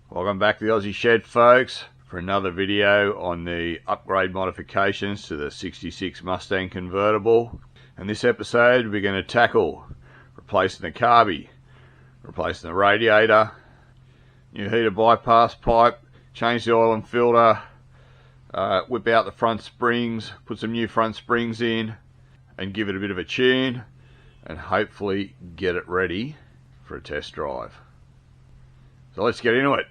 Welcome back to the Aussie Shed, folks, for another video on the upgrade modifications to the 66 Mustang convertible. And this episode we're going to tackle replacing the carby, replacing the radiator, new heater bypass pipe, change the oil and filter, whip out the front springs, put some new front springs in and give it a bit of a tune and hopefully get it ready for a test drive. So let's get into it.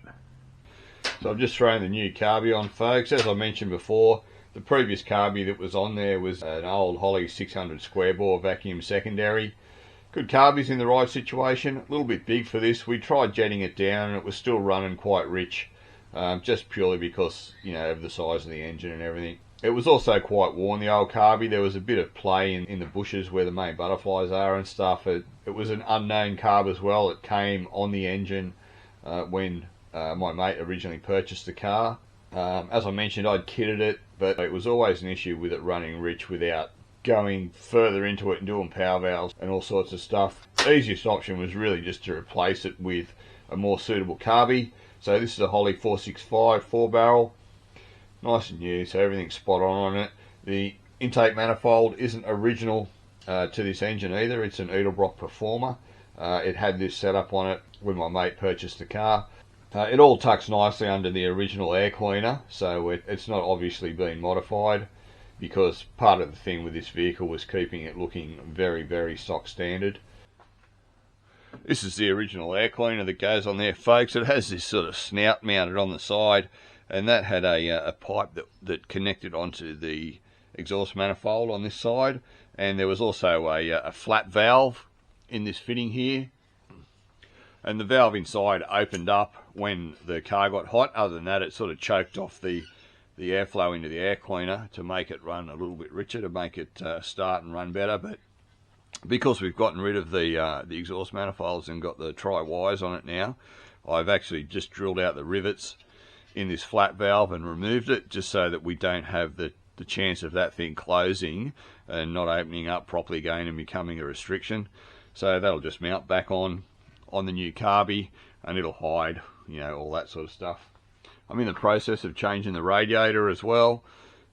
So I've just thrown the new carby on, folks. As I mentioned before, the previous carby that was on there was an old Holley 600 square bore vacuum secondary. Good carby's in the right situation, a little bit big for this. We tried jetting it down and it was still running quite rich, just purely because, you know, of the size of the engine and everything. It was also quite worn, the old carby. There was a bit of play in the bushes where the main butterflies are and stuff. It was an unknown carb as well. It came on the engine when my mate originally purchased the car. As I mentioned, I'd kitted it, but it was always an issue with it running rich without going further into it and doing power valves and all sorts of stuff. The easiest option was really just to replace it with a more suitable carby. So this is a Holley 465 4-barrel. Nice and new, so everything's spot on it. The intake manifold isn't original to this engine either. It's an Edelbrock Performer. It had this setup on it when my mate purchased the car. It all tucks nicely under the original air cleaner, so it's not obviously been modified, because part of the thing with this vehicle was keeping it looking very, very stock standard. This is the original air cleaner that goes on there, folks. It has this sort of snout mounted on the side, and that had a pipe that connected onto the exhaust manifold on this side, and there was also a flap valve in this fitting here, and the valve inside opened up when the car got hot. Other than that, it sort of choked off the airflow into the air cleaner to make it run a little bit richer, to make it start and run better. But because we've gotten rid of the exhaust manifolds and got the tri-wires on it now, I've actually just drilled out the rivets in this flat valve and removed it, just so that we don't have the chance of that thing closing and not opening up properly again and becoming a restriction. So that'll just mount back on the new carby, and it'll hide, you know, all that sort of stuff. I'm in the process of changing the radiator as well.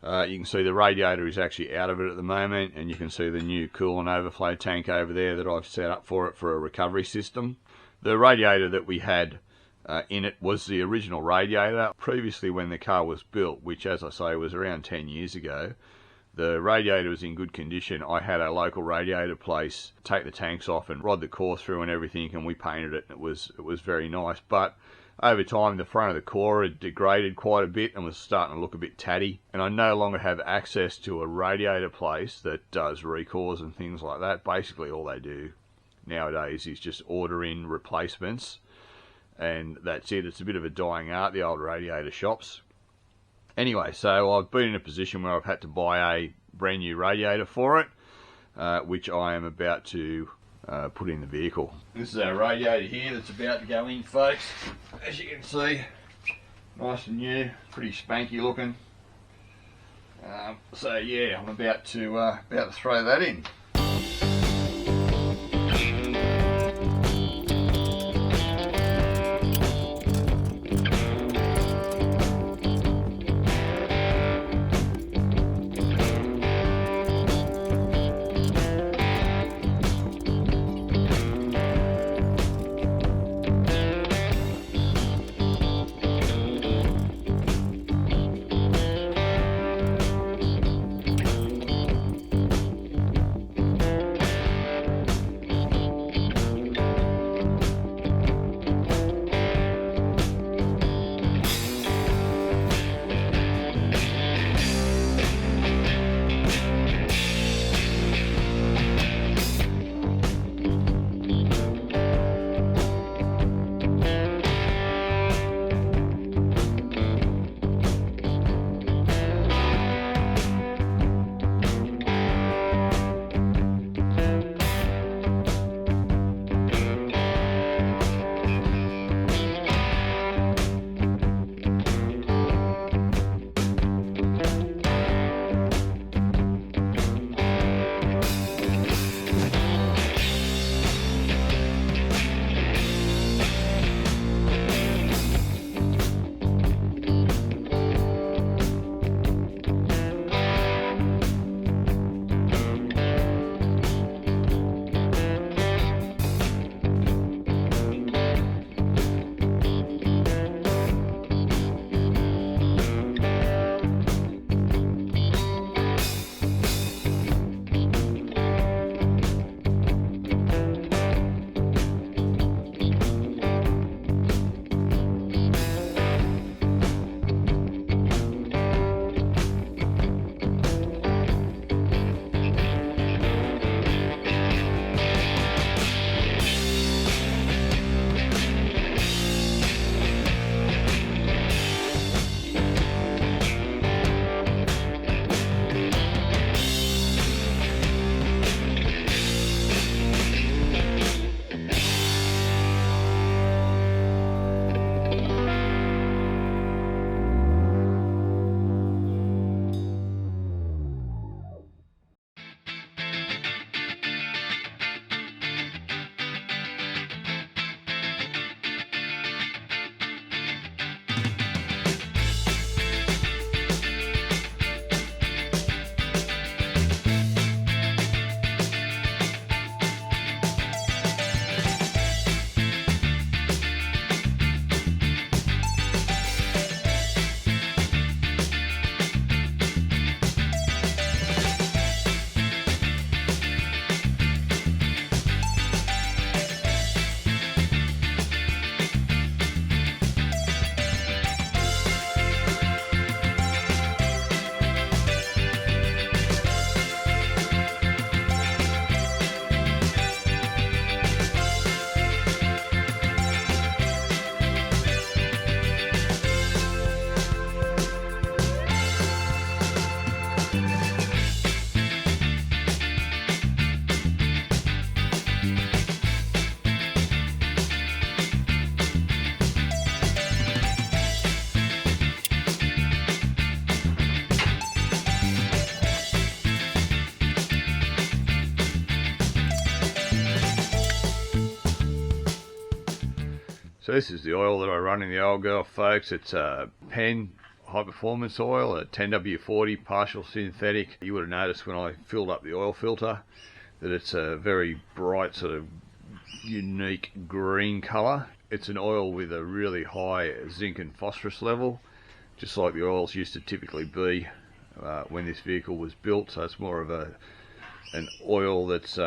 You can see the radiator is actually out of it at the moment, and you can see the new coolant overflow tank over there that I've set up for it for a recovery system. The radiator that we had in it was the original radiator. Previously, when the car was built, which, as I say, was around 10 years ago, the radiator was in good condition. I had a local radiator place take the tanks off and rod the core through and everything, and we painted it, and it was very nice. But over time, the front of the core had degraded quite a bit and was starting to look a bit tatty, and I no longer have access to a radiator place that does recores and things like that. Basically, all they do nowadays is just order in replacements, and that's it. It's a bit of a dying art, the old radiator shops. Anyway, so I've been in a position where I've had to buy a brand new radiator for it, which I am about to put in the vehicle. This is our radiator here that's about to go in, folks. As you can see, nice and new, pretty spanky looking. So yeah, I'm about to throw that in. So this is the oil that I run in the old girl, folks. It's a Penn high performance oil, a 10W40 partial synthetic. You would have noticed when I filled up the oil filter that it's a very bright sort of unique green colour. It's an oil with a really high zinc and phosphorus level, just like the oils used to typically be when this vehicle was built. So it's more of an oil that's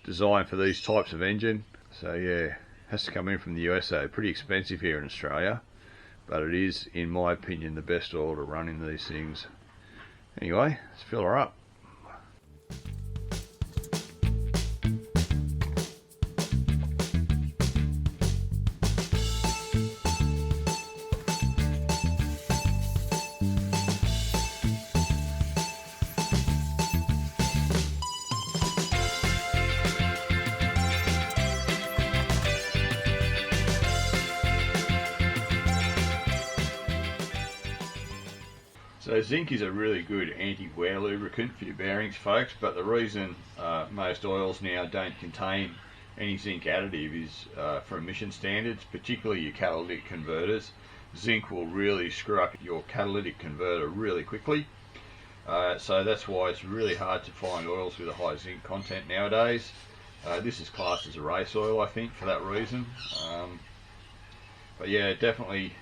designed for these types of engine. So yeah, has to come in from the USA. Pretty expensive here in Australia, but it is, in my opinion, the best oil to run in these things. Anyway, let's fill her up. So zinc is a really good anti-wear lubricant for your bearings, folks, but the reason most oils now don't contain any zinc additive is for emission standards, particularly your catalytic converters. Zinc will really screw up your catalytic converter really quickly. So that's why it's really hard to find oils with a high zinc content nowadays. This is classed as a race oil, I think, for that reason. But yeah, definitely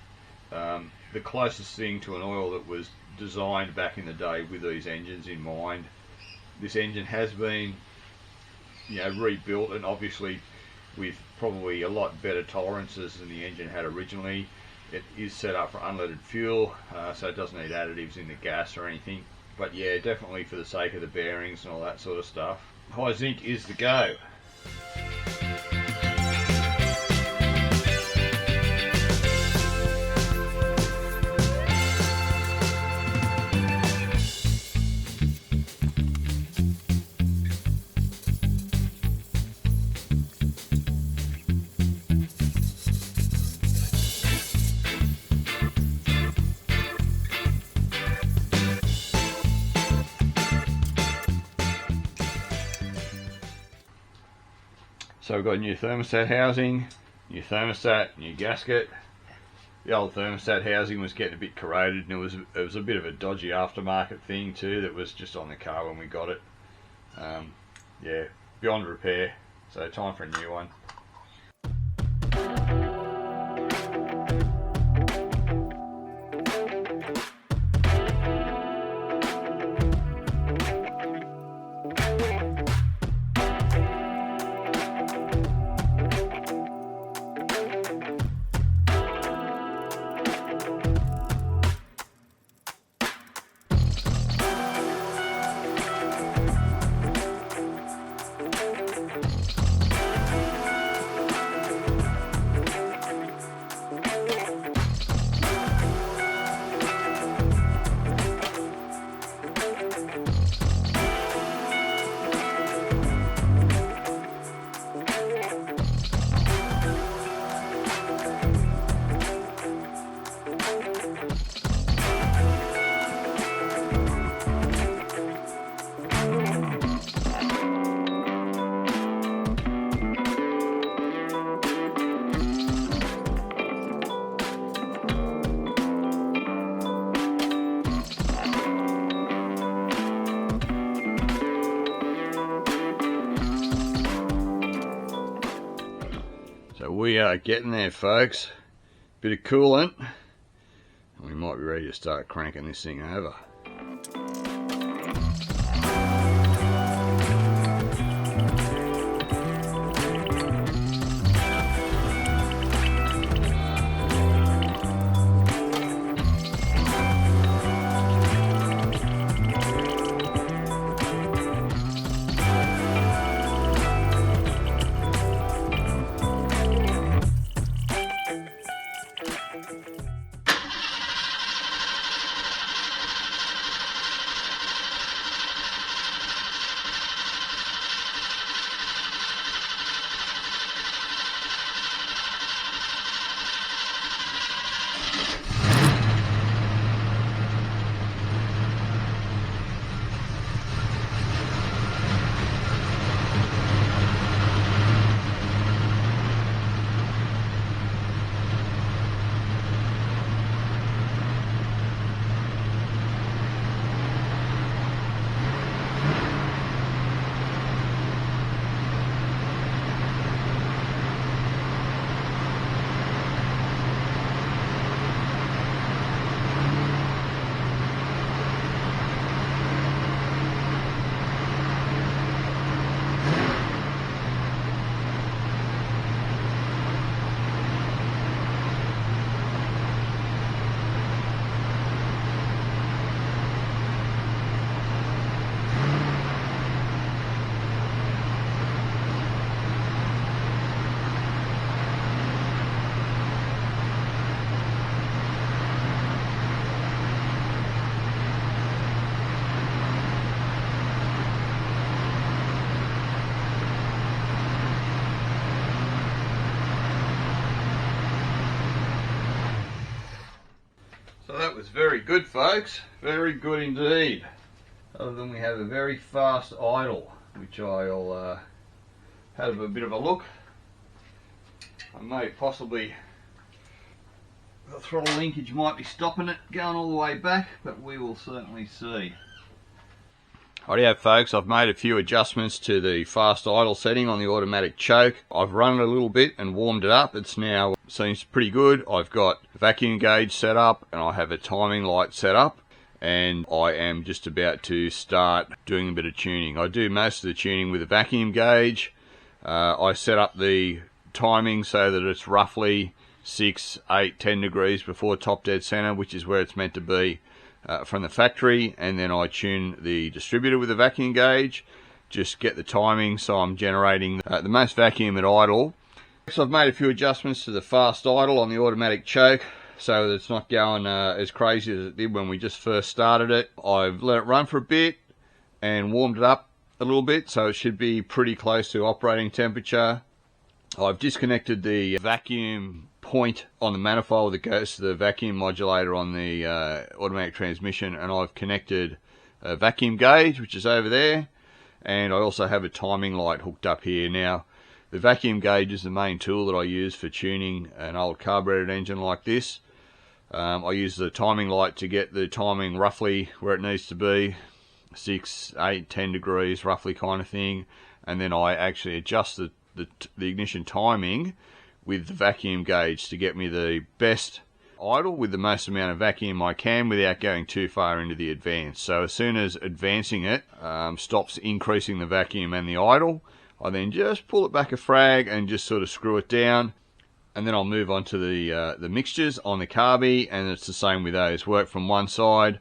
the closest thing to an oil that was designed back in the day with these engines in mind. This engine has been, rebuilt, and obviously with probably a lot better tolerances than the engine had originally. It is set up for unleaded fuel, so it doesn't need additives in the gas or anything. But yeah, definitely for the sake of the bearings and all that sort of stuff, high zinc is the go. So we've got a new thermostat housing, new thermostat, new gasket. The old thermostat housing was getting a bit corroded, and it was a bit of a dodgy aftermarket thing too that was just on the car when we got it. Yeah, beyond repair, so time for a new one. So we are getting there, folks. Bit of coolant, and we might be ready to start cranking this thing over. was very good, folks. Very good indeed. Other than we have a very fast idle, which I'll have a bit of a look. I may possibly, the throttle linkage might be stopping it going all the way back, but we will certainly see. Rightio folks, I've made a few adjustments to the fast idle setting on the automatic choke. I've run it a little bit and warmed it up. It's now seems pretty good. I've got a vacuum gauge set up and I have a timing light set up, and I am just about to start doing a bit of tuning. I do most of the tuning with a vacuum gauge. I set up the timing so that it's roughly 6, 8, 10 degrees before top dead center, which is where it's meant to be from the factory, and then I tune the distributor with a vacuum gauge, just get the timing so I'm generating the most vacuum at idle. So I've made a few adjustments to the fast idle on the automatic choke so that it's not going as crazy as it did when we just first started it. I've let it run for a bit and warmed it up a little bit, so it should be pretty close to operating temperature. I've disconnected the vacuum point on the manifold that goes to the vacuum modulator on the automatic transmission, and I've connected a vacuum gauge, which is over there, and I also have a timing light hooked up here. Now, the vacuum gauge is the main tool that I use for tuning an old carbureted engine like this. I use the timing light to get the timing roughly where it needs to be, 6, 8, 10 degrees roughly kind of thing, and then I actually adjust the ignition timing with the vacuum gauge to get me the best idle with the most amount of vacuum I can without going too far into the advance. So as soon as advancing it stops increasing the vacuum and the idle, I then just pull it back a frag and just sort of screw it down, and then I'll move on to the mixtures on the carby, and it's the same with those. Work from one side,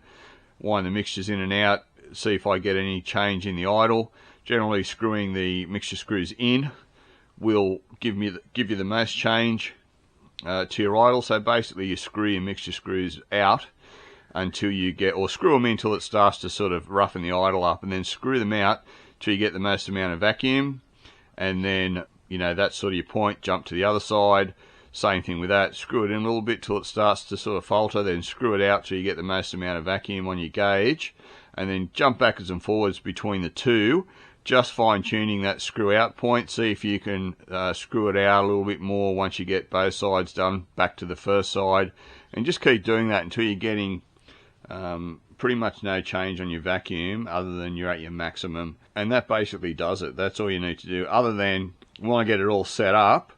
wind the mixtures in and out, see if I get any change in the idle. Generally screwing the mixture screws in will give you the most change to your idle. So basically you screw your mixture screws out until you get, or screw them in until it starts to sort of roughen the idle up, and then screw them out till you get the most amount of vacuum, and then, you know, that's sort of your point. Jump to the other side, same thing with that, screw it in a little bit till it starts to sort of falter, then screw it out till you get the most amount of vacuum on your gauge, and then jump backwards and forwards between the two, just fine tuning that screw out point. See if you can screw it out a little bit more once you get both sides done back to the first side, and just keep doing that until you're getting pretty much no change on your vacuum other than you're at your maximum, and that basically does it. That's all you need to do. Other than when I get it all set up,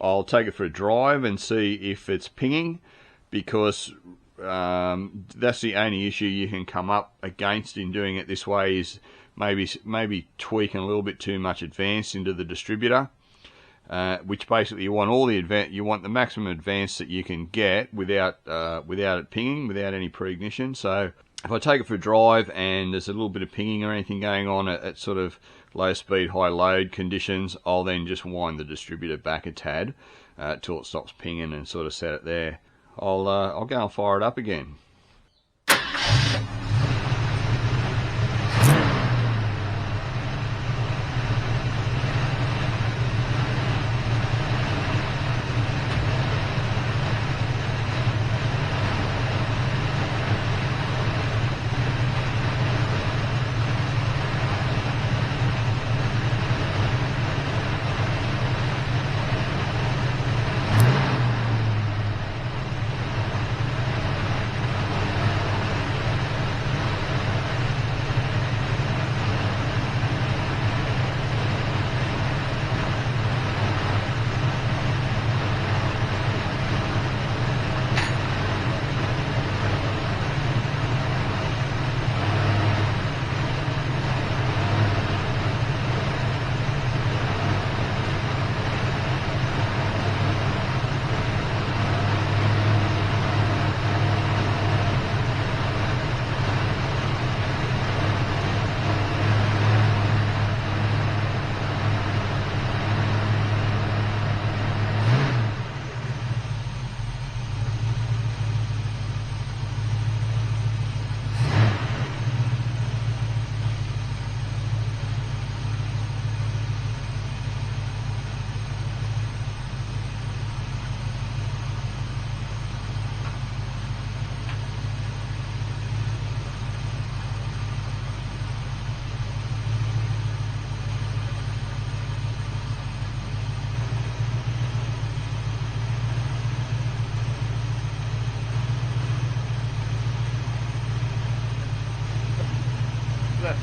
I'll take it for a drive and see if it's pinging, because that's the only issue you can come up against in doing it this way, is maybe tweaking a little bit too much advance into the distributor, which basically you want the maximum advance that you can get without it pinging, without any pre-ignition. So if I take it for a drive and there's a little bit of pinging or anything going on at sort of low speed, high load conditions, I'll then just wind the distributor back a tad till it stops pinging and sort of set it there. I'll go and fire it up again.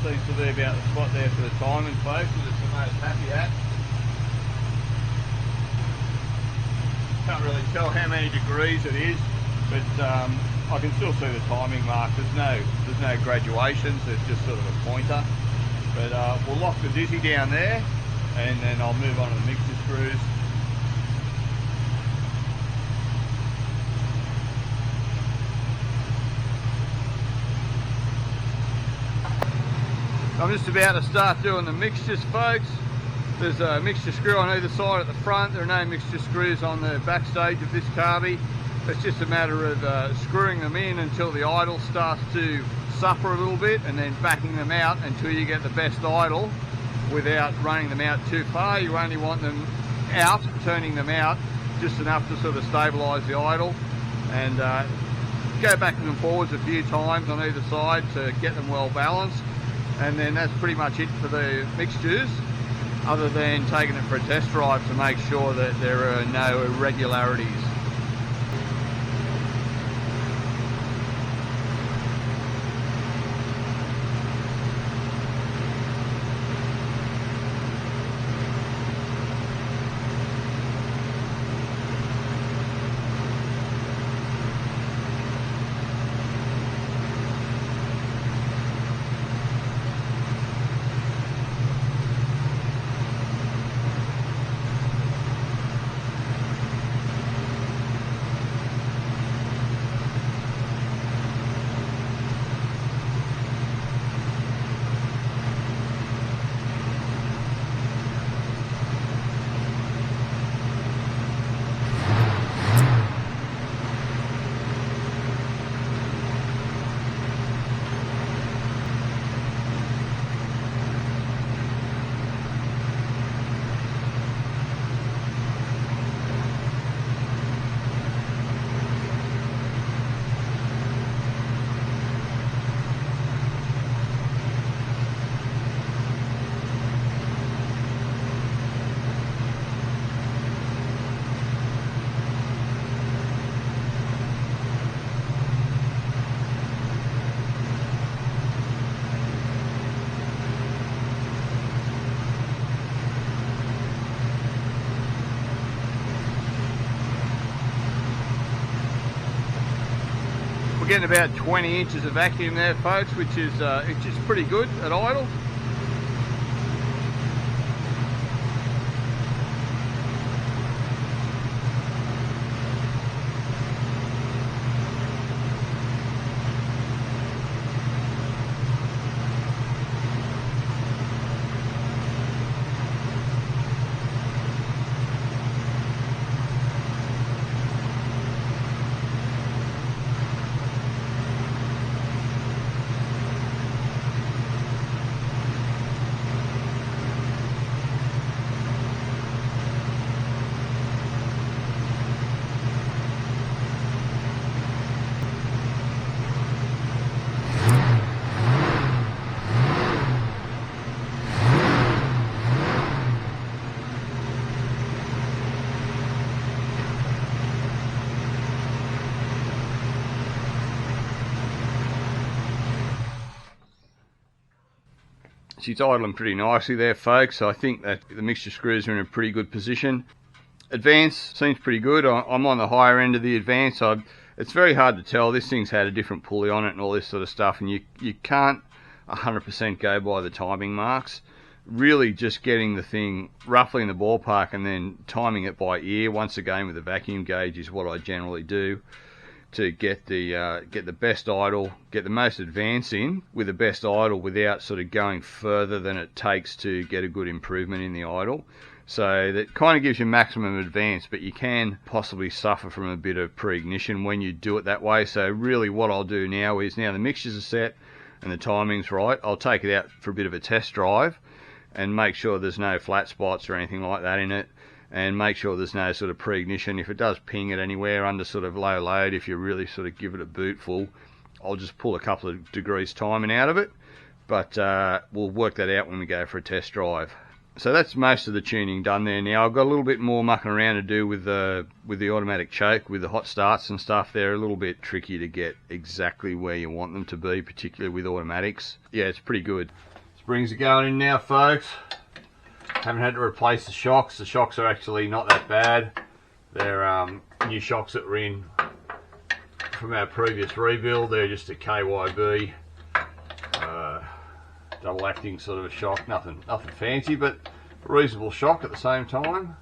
seems to be about the spot there for the timing, folks, that it's the most happy at. Can't really tell how many degrees it is, but I can still see the timing mark. There's no graduations, there's just sort of a pointer. But we'll lock the dizzy down there, and then I'll move on to the mixture screws. I'm just about to start doing the mixtures, folks. There's a mixture screw on either side at the front. There are no mixture screws on the backstage of this Carby. It's just a matter of screwing them in until the idle starts to suffer a little bit, and then backing them out until you get the best idle without running them out too far. You only want them out, turning them out just enough to sort of stabilise the idle, and go backwards and forwards a few times on either side to get them well balanced. And then that's pretty much it for the mixtures, other than taking it for a test drive to make sure that there are no irregularities. We're getting about 20 inches of vacuum there, folks, which is it's just pretty good at idle. She's idling pretty nicely there, folks. I think that the mixture screws are in a pretty good position. Advance seems pretty good. I'm on the higher end of the advance. It's very hard to tell. This thing's had a different pulley on it and all this sort of stuff, and you can't 100% go by the timing marks. Really just getting the thing roughly in the ballpark and then timing it by ear once again with a vacuum gauge is what I generally do, to get the best idle, get the most advance in with the best idle without sort of going further than it takes to get a good improvement in the idle. So that kind of gives you maximum advance, but you can possibly suffer from a bit of pre-ignition when you do it that way. So really what I'll do now is, now the mixtures are set and the timing's right, I'll take it out for a bit of a test drive and make sure there's no flat spots or anything like that in it, and make sure there's no sort of pre-ignition. If it does ping it anywhere under sort of low load, if you really sort of give it a boot full, I'll just pull a couple of degrees timing out of it, but we'll work that out when we go for a test drive. So that's most of the tuning done there. Now I've got a little bit more mucking around to do with the automatic choke, with the hot starts and stuff. They're a little bit tricky to get exactly where you want them to be, particularly with automatics. Yeah, it's pretty good. Springs are going in now, folks. Haven't had to replace the shocks. The shocks are actually not that bad. They're new shocks that were in from our previous rebuild. They're just a KYB double acting sort of a shock. Nothing fancy, but a reasonable shock at the same time.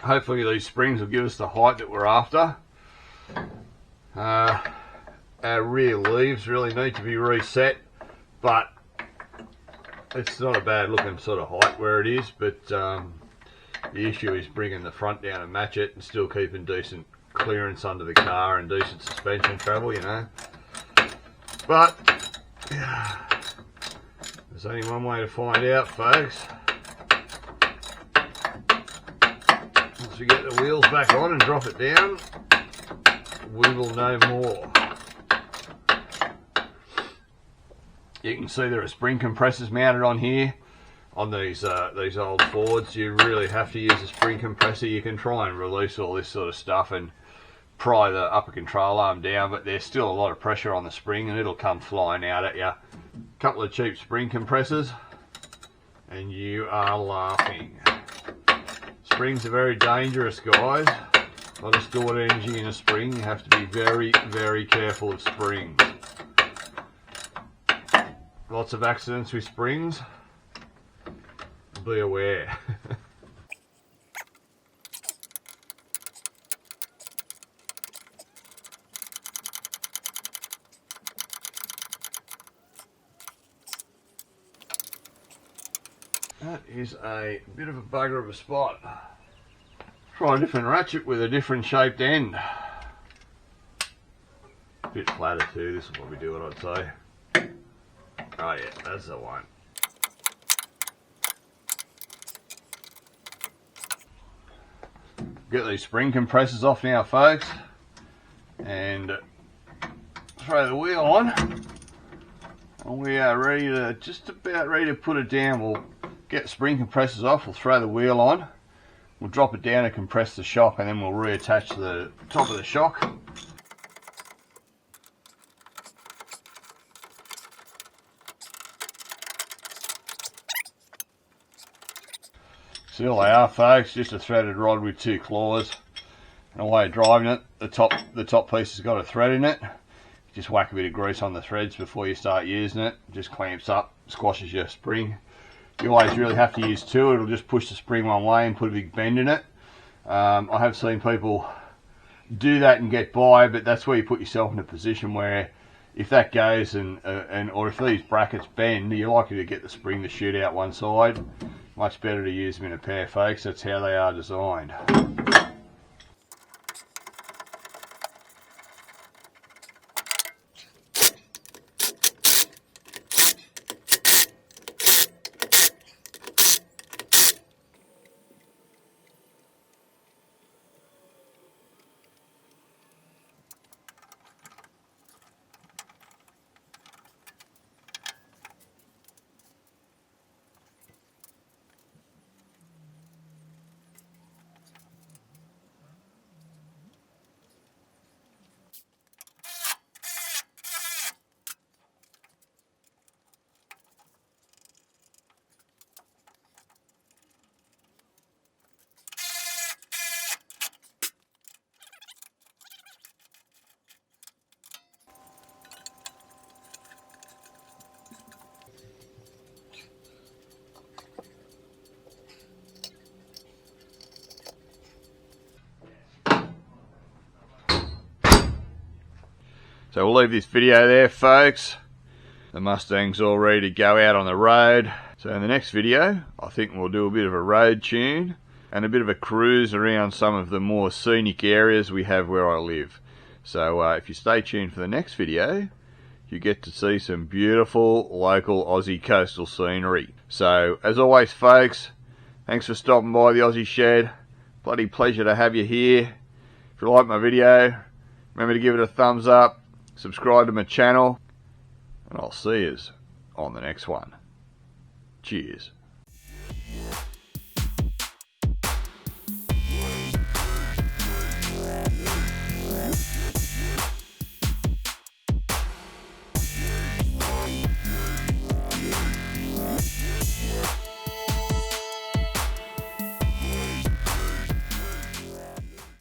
Hopefully these springs will give us the height that we're after. Our rear leaves really need to be reset, but it's not a bad looking sort of height where it is, but the issue is bringing the front down and match it and still keeping decent clearance under the car and decent suspension travel, you know. But yeah, there's only one way to find out, folks. Once we get the wheels back on and drop it down, we will know more. You can see there are spring compressors mounted on here. On these old Fords, you really have to use a spring compressor. You can try and release all this sort of stuff and pry the upper control arm down, but there's still a lot of pressure on the spring and it'll come flying out at you. A couple of cheap spring compressors and you are laughing. Springs are very dangerous, guys. A lot of stored energy in a spring. You have to be very, very careful of springs. Lots of accidents with springs. Be aware. That is a bit of a bugger of a spot. Try a different ratchet with a different shaped end. A bit flatter too, this will probably do what I'd say. Oh yeah, that's the one. Get these spring compressors off now, folks, and throw the wheel on. And we are ready to, just about ready to put it down. We'll get the spring compressors off, we'll throw the wheel on, we'll drop it down and compress the shock, and then we'll reattach the top of the shock. See all they are, folks, just a threaded rod with two claws and a way of driving it. The top piece has got a thread in it. Just whack a bit of grease on the threads before you start using it. Just clamps up, squashes your spring. You always really have to use two. It'll just push the spring one way and put a big bend in it. I have seen people do that and get by, but that's where you put yourself in a position where if that goes or if these brackets bend, you're likely to get the spring to shoot out one side. Much better to use them in a pair, folks. That's how they are designed. So we'll leave this video there, folks. The Mustang's all ready to go out on the road. So in the next video, I think we'll do a bit of a road tune and a bit of a cruise around some of the more scenic areas we have where I live. So if you stay tuned for the next video, you get to see some beautiful local Aussie coastal scenery. So as always, folks, thanks for stopping by the Aussie Shed. Bloody pleasure to have you here. If you like my video, remember to give it a thumbs up, subscribe to my channel, and I'll see you on the next one. Cheers.